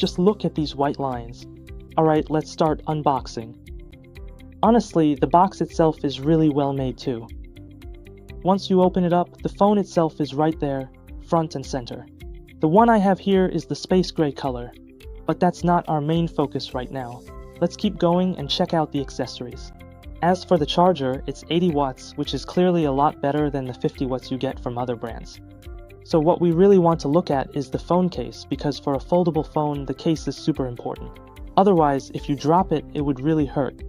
Just look at these white lines. Alright, let's start unboxing. Honestly, the box itself is really well made too. Once you open it up, the phone itself is right there, front and center. The one I have here is the space gray color, but that's not our main focus right now. Let's keep going and check out the accessories. As for the charger, it's 80 watts, which is clearly a lot better than the 50 watts you get from other brands. So what we really want to look at is the phone case, because for a foldable phone, the case is super important. Otherwise, if you drop it, it would really hurt.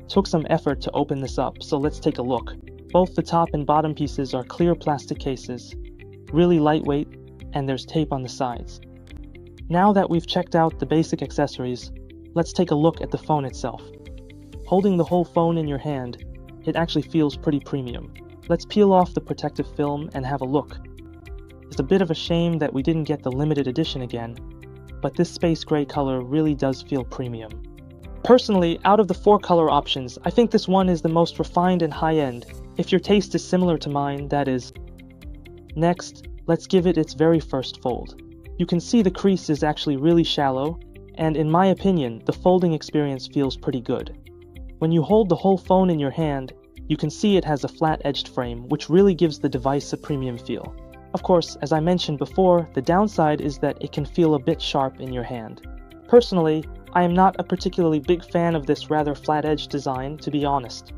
Took some effort to open this up, so let's take a look. Both the top and bottom pieces are clear plastic cases, really lightweight, and there's tape on the sides. Now that we've checked out the basic accessories, let's take a look at the phone itself. Holding the whole phone in your hand, it actually feels pretty premium. Let's peel off the protective film and have a look. It's a bit of a shame that we didn't get the limited edition again, but this space gray color really does feel premium. Personally, out of the 4 color options, I think this one is the most refined and high-end, if your taste is similar to mine, that is. Next, let's give it its very first fold. You can see the crease is actually really shallow, and in my opinion, the folding experience feels pretty good. When you hold the whole phone in your hand, you can see it has a flat-edged frame, which really gives the device a premium feel. Of course, as I mentioned before, the downside is that it can feel a bit sharp in your hand. Personally, I am not a particularly big fan of this rather flat-edged design, to be honest.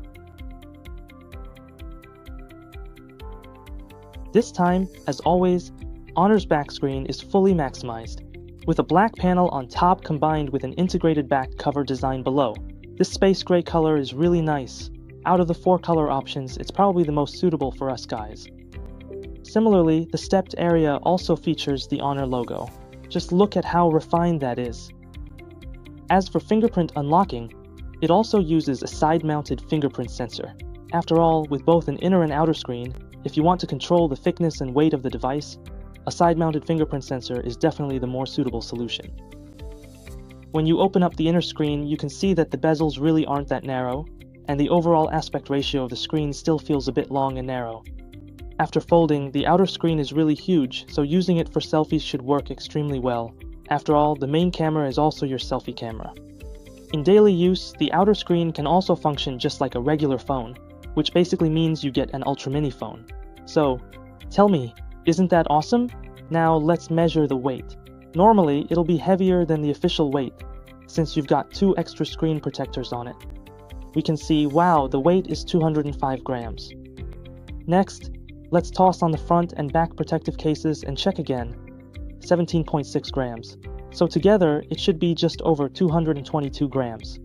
This time, as always, Honor's back screen is fully maximized, with a black panel on top combined with an integrated back cover design below. This space gray color is really nice. Out of the 4 color options, it's probably the most suitable for us guys. Similarly, the stepped area also features the Honor logo. Just look at how refined that is. As for fingerprint unlocking, it also uses a side-mounted fingerprint sensor. After all, with both an inner and outer screen, if you want to control the thickness and weight of the device, a side-mounted fingerprint sensor is definitely the more suitable solution. When you open up the inner screen, you can see that the bezels really aren't that narrow, and the overall aspect ratio of the screen still feels a bit long and narrow. After folding, the outer screen is really huge, so using it for selfies should work extremely well. After all, the main camera is also your selfie camera. In daily use, the outer screen can also function just like a regular phone, which basically means you get an ultra mini phone. So, tell me, isn't that awesome? Now let's measure the weight. Normally, it'll be heavier than the official weight, since you've got 2 extra screen protectors on it. We can see, wow, the weight is 205 grams. Next, let's toss on the front and back protective cases and check again. 17.6 grams. So together, it should be just over 222 grams.